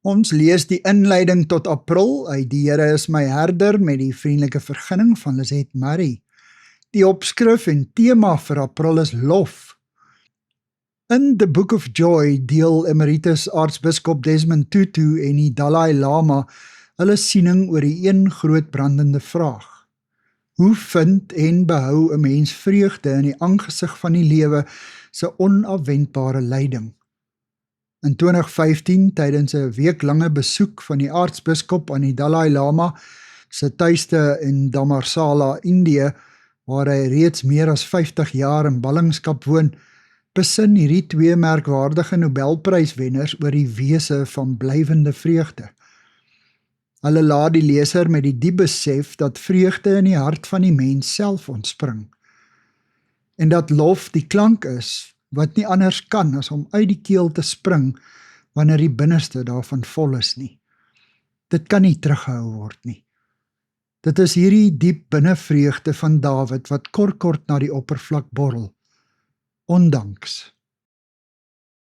Ons lees die inleiding tot April uit Die Here is my herder met die vriendelike vergunning van Lisette Murray. Die opskrif en tema vir April is lof. In The Book of Joy deel Emeritus Aartsbiskop Desmond Tutu en die Dalai Lama hulle siening oor die een groot brandende vraag. Hoe vind en behou 'n mens vreugde in die aangesig van die lewe se onafwendbare lyding? In 2015, tydens 'n weeklange besoek van die aartsbiskop aan die Dalai Lama se tuiste in Dharmshala, Indië, waar hy reeds meer as 50 jaar in ballingskap woon, besin hierdie twee merkwaardige Nobelpryswenners oor die wese van blywende vreugde. Hulle laat die leser met die diep besef dat vreugde in die hart van die mens self ontspring, en dat lof die klank is wat nie anders kan as om uit die keel te spring wanneer die binneste daarvan vol is nie. Dit kan nie teruggehou word nie. Dit is hierdie diep binnevreugde van Dawid wat kort na die oppervlak borrel, ondanks.